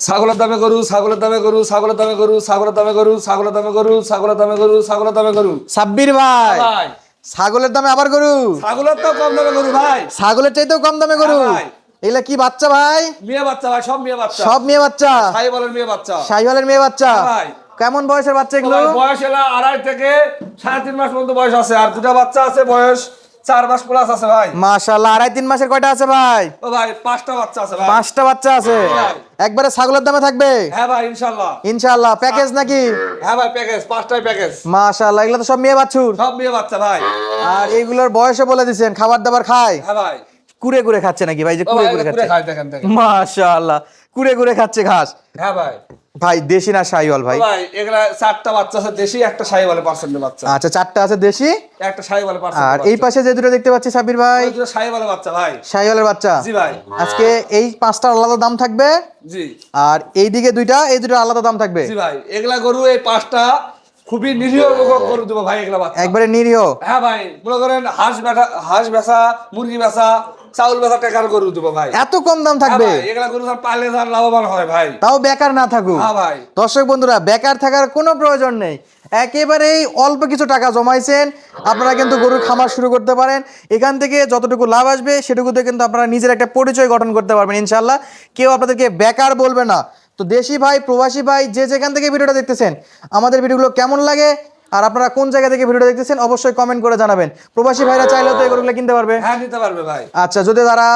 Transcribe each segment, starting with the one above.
ছাগলের দামে গরু, ছাগলের দামে গরু, ছাগলের দামে গরু, ছাগলের দামে গরু, ছাগলের দামে গরু, ছাগলের দামে গরু, ছাগলের দামে গরু। সাব্বির ভাই, ভাই ছাগলের দামে আবার গরু? ছাগলের তো কম দামে গরু ভাই। ছাগলের চাইতেও কম দামে গরু? হ্যাঁ ভাই। এগুলা কি বাচ্চা ভাই? মেয়ে বাচ্চা ভাই, সব মেয়ে বাচ্চা। সব মেয়ে বাচ্চা? শাহিওয়ালের মেয়ে বাচ্চা। শাহিওয়ালের মেয়ে বাচ্চা? হ্যাঁ ভাই। কেমন বয়সের বাচ্চা এগুলো? ভাই বয়স এলা 2.5 থেকে 3.5 মাস পর্যন্ত বয়স আছে, আর দুটা বাচ্চা আছে বয়স 4 মাস প্লাস আছে ভাই। মাশাআল্লাহ, 2.5-3 মাসের কয়টা আছে ভাই? ও ভাই 5টা বাচ্চা আছে ভাই। 5টা বাচ্চা আছে। ভাই। একবারে ছাগলের দামে থাকবে? হ্যাঁ ভাই ইনশাআল্লাহ। ইনশাআল্লাহ। প্যাকেজ নাকি? হ্যাঁ ভাই প্যাকেজ, 5টাই প্যাকেজ। মাশাআল্লাহ, এগুলো তো সব মেয়ে বাছুর। সব মেয়ে বাচ্চা ভাই। আর এইগুলোর বয়সও বলে দিছেন, খাবার দাবার খায়? হ্যাঁ ভাই। কুড়ে কুড়ে খাচ্ছে নাকি ভাই? যে ও কুড়ে ভাই কুড়ে পুরো খাচ্ছে, খাই দেখেন দেখেন। মাশাআল্লাহ, কুড়ে কুড়ে খাচ্ছে ঘাস। হ্যাঁ ভাই। ভাই দেশি না শাহিওয়াল ভাই? ও ভাই এগুলা 4টা বাচ্চা আছে দেশি, একটা শাহিওয়ালের পার্সেন্টের বাচ্চা। আচ্ছা, 4টা আছে দেশি, একটা শাহিওয়ালের আর পার্সেন্টের এই পাশে যে দুটো দেখতে পাচ্ছি সাব্বির ভাই, ওই দুটো শাহিওয়ালের বাচ্চা ভাই। শাহিওয়ালের বাচ্চা। জি ভাই। আজকে এই 5টার আলাদা দাম থাকবে, জি আর এইদিকে দুইটা, এই দুটো আলাদা দাম থাকবে। জি ভাই। এগুলা গরু এই 5টা খুবই নিরীহ গরু দেবো ভাই এগুলা বাচ্চা। একবারে নিরীহ। হ্যাঁ ভাই, মনে করেন হাঁস বেচা, মুরগি বেচা, চাউল বেচা টাকার গরু দেবো ভাই। এত কম দাম হ্যাঁ থাকবে? ভাই, এগুলা গরু পালে যান লাভবান হয় ভাই। তাও বেকার না থাকুক। হ্যাঁ ভাই। দর্শক বন্ধুরা, বেকার থাকার কোনো প্রয়োজন নেই, একেবারেই অল্প কিছু টাকা জমাইছেন, আপনারা কিন্তু গরুর খামার শুরু করতে পারেন। এখান থেকে যতটুকু লাভ আসবে সেটুকুতে কিন্তু আপনারা নিজের একটা পরিচয় গঠন করতে পারবেন ইনশাল্লাহ। কেউ আপনাদেরকে বেকার বলবে না। তো দেশি ভাই, প্রবাসী ভাই, যে যেখান থেকে ভিডিওটা দেখতেছেন, আমাদের ভিডিওগুলো কেমন লাগে আর আপনারা কোন জায়গা থেকে ভিডিওটা দেখতেছেন অবশ্যই কমেন্ট করে জানাবেন। প্রবাসী ভাইরা চাইলেও তো এই গরুগুলো কিনতে পারবে। হ্যাঁ নিতে পারবে ভাই। আচ্ছা, যদি তারা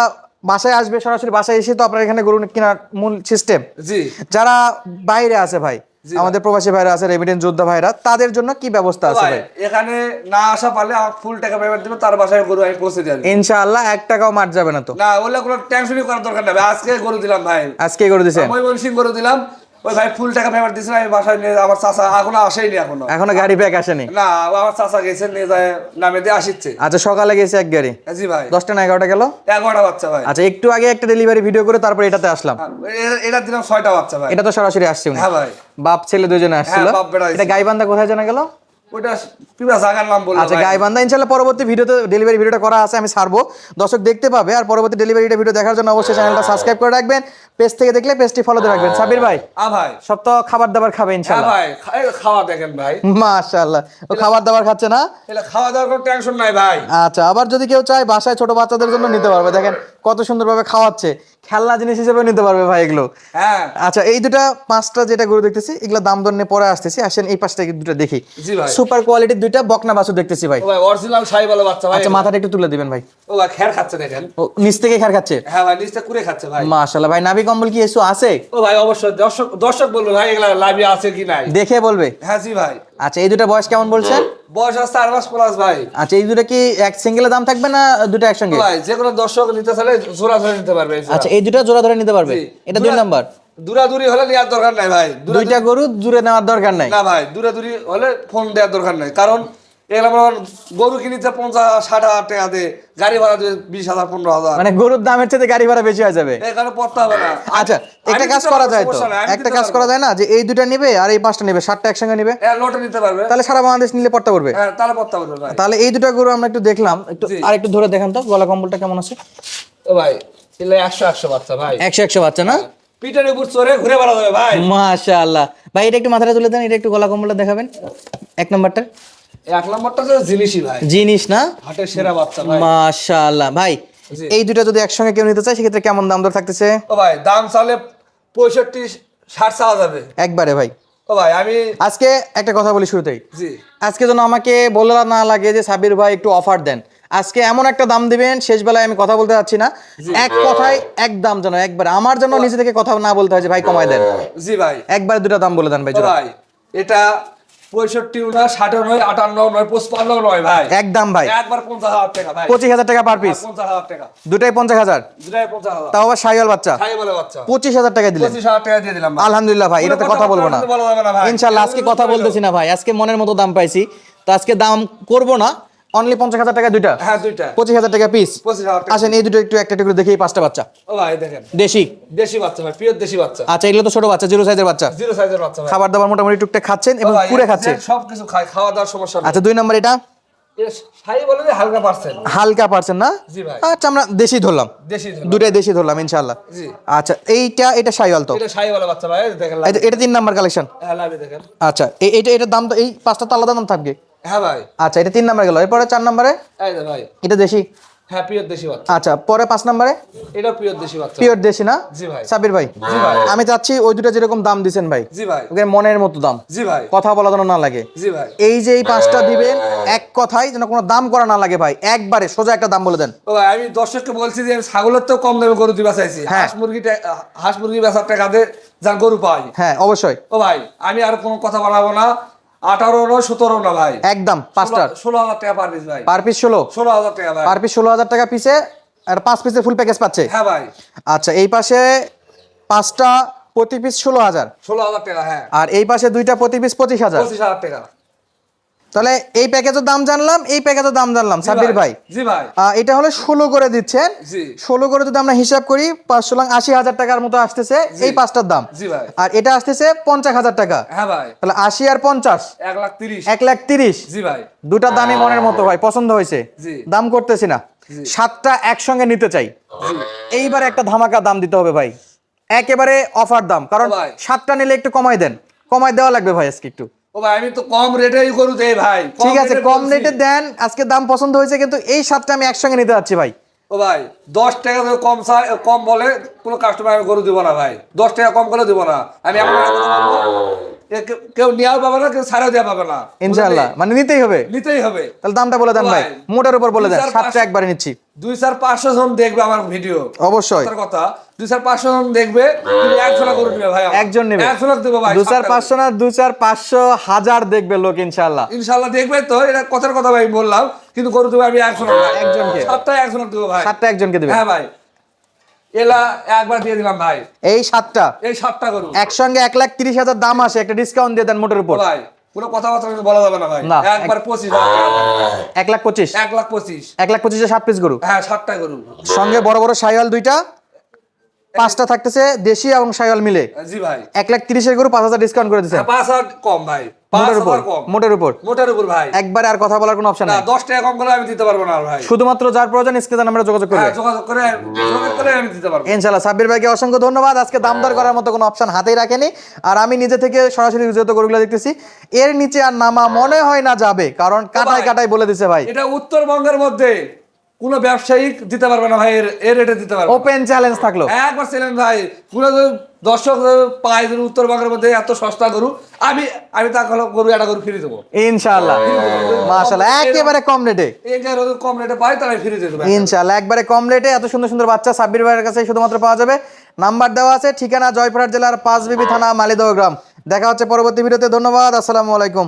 বাসায় আসবে, সরাসরি বাসায় এসে তো আপনার এখানে গরু কেনার মূল সিস্টেম। জি। যারা বাইরে আছে ভাই, জি আমাদের প্রবাসী ভাইরা আছে, রেমিটেন্স যোদ্ধা ভাইরা, তাদের জন্য কি ব্যবস্থা আছে ভাই ভাই? এখানে না আসা পারলে আমার ফুল টাকা পেমেন্ট দিবে, তার বাসায় গরু আমি পৌঁছে দিয়ে আসবো। ইনশাআল্লাহ 1 টাকাও মার যাবে না তো? না ওগুলো কোনো টেনশনই করার দরকার নেই ভাই। আজকে গরু দিলাম ভাই, আজকে গরু দিছেন? ময়মনসিং গরু দিলাম, ওই ভাই ফুল টাকা পেমেন্ট দিয়েছিল, আমি বাসায় নিয়ে আমার চাচা এখনো আসেনি এখনো গাড়ি প্যাক আসেনি? না আমার চাচা গেছে নিয়ে যায় নামে দিয়ে আসিচ্ছে। আচ্ছা, সকালে গেছে এক গাড়ি? জি ভাই। 10টা না 11টা গেল? 11টা বাচ্চা ভাই। আচ্ছা, একটু আগে একটা ডেলিভারি ভিডিও করে তারপর এটাতে আসলাম। এটা দিলাম 6টা বাচ্চা ভাই। এটা তো সরাসরি আসছে উনি? হ্যাঁ ভাই। বাপ ছেলে দুজনে আসছিল। বাপ বেটা এটা গাইবান্ধা কোথায় জানা গেল? ওটা কিবা জায়গার নাম বললো আচ্ছা, ভাই। গাইবান্ধা। ইনশাআল্লাহ পরবর্তী ভিডিওতে ডেলিভারি ভিডিওটা করা আছে, আমি ছাড়বো, দর্শক দেখতে পাবে। আর পরবর্তী ডেলিভারিটা ভিডিও দেখার জন্য অবশ্যই চ্যানেলটা সাবস্ক্রাইব করে রাখবেন, পেজ থেকে দেখলে পেজটি ফলো দিয়ে রাখবেন। সাবির ভাই, ভাই। সব তো খাবার দাবার খাবে হ্যাঁ ইনশাআল্লাহ? ভাই, খাওয়া দেখেন ভাই। মাশাআল্লাহ, ও খাবার দাবার খাচ্ছে না? এটা খাওয়া দাওয়ার কোনো টেনশন নাই ভাই। আচ্ছা, আবার যদি কেউ চায় বাসায় ছোট বাচ্চাদের জন্য নিতে পারবে, দেখেন কত সুন্দরভাবে খাওয়াচ্ছে, খেলনা জিনিস হিসেবে নিতে পারবে ভাই এগুলো। হ্যাঁ। আচ্ছা, এই দুটা 5টা যেটা গরু দেখতেছি, এগুলো দাম দর নিয়ে পরে আসতেছি, আসেন এই পাশটা দুটো দেখি। জি ভাই। সুপার কোয়ালিটির দুইটা বকনা বাছুর দেখতেছি ভাই। ও ভাই অরিজিনাল শাহিওয়াল বাচ্চা ভাই। আচ্ছা, মাথাটা একটু তুলে দিবেন ভাই। ও ভাই খের খাচ্ছে দেখেন। ও নিচ থেকে খার খাচ্ছে? হ্যাঁ ভাই, নিচটা কুড়ে খাচ্ছে ভাই। মাশাআল্লাহ ভাই, নাভি কম্বল কি এসু আছে? ও ভাই অবশ্যই দর্শক বলবে ভাই এগুলা লাইভে আছে কি নাই, দেখে বলবে? হ্যাঁ জি ভাই। আচ্ছা, এই দুটো বয়স কেমন বলছেন? বয়স আছে 4 মাস প্লাস ভাই। আচ্ছা, এই দুটো কি এক সিঙ্গেলে দাম থাকবে না দুটো একসঙ্গে? ভাই যে কোনো দর্শক নিতে চাইলে জোড়া ধরে নিতে পারবে। আচ্ছা, এই দুটো জোড়া ধরে নিতে পারবে? এটা 2 নাম্বার। দূরাদূরি হলে নেওয়ার দরকার নাই ভাই। দুইটা গরু জুড়ে নেওয়ার দরকার নাই? না ভাই, দূরাদূরি হলে ফোন দেওয়ার দরকার নাই, কারণ এগুলো গরু কিনিতে 50-60 হাজার টাকা দিয়ে, গাড়ি ভাড়া দিয়ে 20,000 15,000, মানে গরুর দামের চেয়ে গাড়ি ভাড়া বেশি হয়ে যাবে। এখানে পড়তে হবে না। আচ্ছা, একটা কাজ করা যায় তো, একটা কাজ করা যায় না, যে এই দুটা নিবে আর এই 5টা নিবে, 7টা একসঙ্গে নিবে, হ্যাঁ লোটে নিতে পারবে, তাহলে সারা বাংলাদেশ নিলে পড়তে পারবে। হ্যাঁ তাহলে পড়তে পারবে ভাই। তাহলে এই দুটা গরু আমরা একটু দেখলাম, একটু আর একটু ধরে দেখান তো গলা কম্বলটা কেমন আছে। ও ভাই এগুলো 100 বাচ্চা ভাই। 100 বাচ্চা না? পিটার উপর চড়ে ঘুরে বেড়া যাবে ভাই। মাশাআল্লাহ ভাই, এটা একটু মাথাটা তুলে দেন, এটা একটু গলা কম্বলটা দেখাবেন, 1 নাম্বারটা। 1 নম্বরটা তো জিনিসই ভাই, জিনিস না? হাটের সেরা বাচ্চা ভাই। মাশাআল্লাহ ভাই, জি। এই দুটা যদি একসঙ্গে কেউ নিতে চায় সেক্ষেত্রে কেমন দাম দর থাকতেছে? ও ভাই দাম চালে 65-60 চাওয়া যাবে একবারে ভাই। ও ভাই আমি আজকে একটা কথা বলি শুরুতেই, জি আজকে যেন আমাকে বলে না লাগে যে সাবির ভাই একটু অফার দেন, আজকে এমন একটা দাম দিবেন, শেষ বেলায় আমি কথা বলতে যাচ্ছি না, এক কথায় এক দাম, যেন একবার আমার জন্য নিজে থেকে কথা না বলতে হয় যে ভাই কমায় দেন। জি ভাই। একবার দুটা দাম বলে দেন ভাই। ও ভাই এটা 65 না, 60 নয়, 58 নয়, 55 নয় ভাই, একদম ভাই একবার 50,000 টাকা ভাই। 25,000 টাকা পার পিস? 50,000 টাকা দুটাই 50,000? দুটাই 50,000। তাও আবার শাহিওয়াল বাচ্চা? খাই বলে বাচ্চা 25,000 টাকা দিলেন? 25,000 টাকা দিয়ে দিলাম ভাই। আলহামদুলিল্লাহ ভাই, এটাতে কথা বলবো না বলা যাবে না ভাই। ইনশাআল্লাহ। আজকে কথা বলতেছি না ভাই, আজকে মনের মতো দাম পাইছি, তো আজকে দাম করব না, অনলি 50,000 টাকা দুইটা? হ্যাঁ দুইটা 25,000 টাকা পিস। 25,000 টাকা। আসেন এই দুটো একটু একটা করে দেখি, 5টা বাচ্চা ও ভাই দেখেন দেশি? দেশি বাচ্চা ভাই, পিওর দেশি বাচ্চা। আচ্ছা, এগুলো তো ছোট বাচ্চা, 0 সাইজের বাচ্চা, জিরো সাইজের বাচ্চা ভাই। খাবার দাবার মোটামুটি টুকটাক খাচ্ছেন এবং ও ভাই, পুরে খাচ্ছে? সবকিছু খায়, খাওয়া দাওয়ার সমস্যা নেই। আচ্ছা, 2 নাম্বার এটা? এটা শাহি বলে যে হালকা পার্সেন্ট। হালকা পার্সেন্ট না? জি ভাই। আচ্ছা আমরা দেশি ধরলাম, দেশি ধরুন। দুটাই দেশি ধরলাম ইনশাআল্লাহ। জি। আচ্ছা এটা শাইওয়াল তো? এটা শাহি বলে বাচ্চা ভাই, দেখেন এটা 3 নাম্বার কালেকশন। হ্যাঁ লাভি দেখেন। আচ্ছা এটার দাম তো এই পাঁচটা তো আলাদা দাম থাকবে। হ্যাঁ ভাই। আচ্ছা এটা 3 নাম্বার গেল, এরপরে 4 নাম্বারে এই যে ভাই, এটা দেশি। হ্যাঁ পিওর দেশি বাচ্চা। আচ্ছা পরে 5 নাম্বারে এটা পিওর দেশি বাচ্চা। পিওর দেশি না? জি ভাই। সাবির ভাই, জি ভাই। আমি চাচ্ছি ওই দুটো যেরকম দাম দিছেন ভাই, জি ভাই। ওকে মনের মতো দাম, জি ভাই। কথা বলা যেন না লাগে। জি ভাই। এই যে এই 5টা দিবেন এক কথায়, যেন কোনো দাম করা না লাগে ভাই, একবারে সোজা একটা দাম বলে দেন। ও ভাই আমি দর্শককে বলছি যে আমি ছাগলের তো কম দামে গরু দিবা চাইছি। হ্যাঁ। হাঁস মুরগি বেচার টাকা দিয়ে যা গরু পাই। হ্যাঁ অবশ্যই ও ভাই আমি আর কোনো কথা বলাবো না, 18 না 17 না ভাই, একদম 5টার 16,000 টাকা পার পিস ভাই। পার পিস 16, 16,000 টাকা ভাই। পার পিস 16,000 টাকা পিসে, আর 5 পিসের ফুল প্যাকেজ পাচ্ছে। হ্যাঁ ভাই। আচ্ছা এই পাশে 5টা প্রতি পিস 16,000, 16,000 টাকা। হ্যাঁ। আর এই পাশে 2টা প্রতি পিস 25,000। 25,000 টাকা। তাহলে এই প্যাকেজের দাম জানলাম, এই প্যাকেজের দাম জানলাম সাব্বির ভাই। জি ভাই। এটা হলো 16 করে দিচ্ছেন। জি। 16 করে যদি আমরা হিসাব করি 5 লাখ 80,000 টাকার মতো আসতেছে এই 5টার দাম। জি ভাই। আর এটা আসতেছে 50,000 টাকা। হ্যাঁ ভাই। তাহলে 80 আর 50 1,30,000। 1,30,000। জি ভাই। দুটা দামই মনের মতো ভাই, পছন্দ হয়েছে, জি। দাম করতেছি না। 7টা একসঙ্গে নিতে চাই, এইবার একটা ধামাকা দাম দিতে হবে ভাই, একেবারে অফার দাম, কারণ ভাই। 7টা নিলে একটু কমাই দেন, কমাই দেওয়া লাগবে ভাই আজকে একটু। ও ভাই আমি তো কম রেটেই গরু দেই ভাই। ঠিক আছে রেটে কম বলছি। রেটে দেন, আজকে দাম পছন্দ হয়েছে, কিন্তু এই 7টা আমি একসঙ্গে নিতে যাচ্ছি ভাই। ও ভাই 10 টাকা যদি কম বলে কোনো কাস্টমার আমি গরু দিব না ভাই, 10 টাকা কম করে দিব না আমি। এমন একটা কথা বলবো, কেউ নেওয়াও পাবে না, কেউ ছাড়াও দেওয়া পাবে না, ইনশাআল্লাহ মানে নিতেই হবে। নিতেই হবে। তাহলে দামটা বলে দেন ভাই, ভাই, মোটার উপর বলে দেন, 2,400 7টা একবারে নিচ্ছি। 2,500 জন দেখবে আমার ভিডিও, অবশ্যই কথার কথা 2,500 জন দেখবে, কিন্তু একজন গরু নেবে ভাই আমার। একজন নেবে, একজন দেবো ভাই। 2,500 না 2,500 দেখবে লোক ইনশাআল্লাহ। ইনশাআল্লাহ দেখবে তো, এটা কথার কথা ভাই বললাম, কিন্তু গরু দেবো আমি একজন, একজনকে। 7টা একজন দেবো ভাই। 7টা একজনকে দেবে। হ্যাঁ ভাই। এলা একবার দিয়ে দিলাম ভাই, এই 7টা এই 7টা গরু একসঙ্গে 1,30,000 দাম আসে, একটা ডিসকাউন্ট দিয়ে দেন মোটের উপর। ভাই। কোনো কথাবার্তা কিন্তু বলা যাবে না ভাই, না, একবার 25,000 টাকা। 1,25,000, 1,25,000। 1,25,000 7 পিস গরু, হ্যাঁ 7টা গরু। সঙ্গে বড় বড় শাইওয়াল 2টা, 5টা থাকতেছে দেশি এবং শাইওয়াল মিলে। জি ভাই। 1,30,000 গরু 5,000 ডিসকাউন্ট করে দিচ্ছেন। 5,000 কম ভাই, মোটের উপর, 5,000 কম। মোটের উপর, মোটের উপর ভাই। একবারে আর কথা বলার কোনো অপশন না নাই। 10 টাকা কম করে আমি দিতে পারবো না আর ভাই। শুধুমাত্র যার প্রয়োজন স্ক্রিনে আমরা যোগাযোগ করবে। হ্যাঁ, যোগাযোগ করে আমি দিতে পারবো। ইনশাআল্লাহ। সাব্বির ভাইকে অসংখ্য ধন্যবাদ, আজকে দাম দর করার মতো কোনো অপশন হাতেই রাখেনি। আর আমি নিজে থেকে সরাসরি যত গরুগুলো দেখতেছি, এর নিচে আর নামা মনে হয় না যাবে, কারণ কাটায় কাটায় বলে দিছে ভাই। এটা উত্তরবঙ্গের মধ্যে কোনো ব্যবসায়ী দিতে পারবে না ভাই, এর রেটে দিতে পারবে না। ওপেন চ্যালেঞ্জ থাকলো। একবার ছিলেন ভাই, পুরো দর্শক পায় যে উত্তরবঙ্গের মধ্যে এত সস্তা গরু, আমি তাকে গরু একটা গরু ফ্রি দেবো ইনশাআল্লাহ, মাশাআল্লাহ, একেবারে কম রেটে। কম রেটে পাই তারা ফ্রি দিয়ে দেবে ইনশাআল্লাহ, একবারে কম রেটে এত সুন্দর সুন্দর বাচ্চা সাব্বির ভাইয়ের কাছে শুধুমাত্র পাওয়া যাবে। নাম্বার দেওয়া আছে, ঠিকানা জয়পুরহাট জেলার পাঁচবিবি থানা মালিদহ গ্রাম। দেখা হচ্ছে পরবর্তী ভিডিওতে, ধন্যবাদ, আসসালামু আলাইকুম।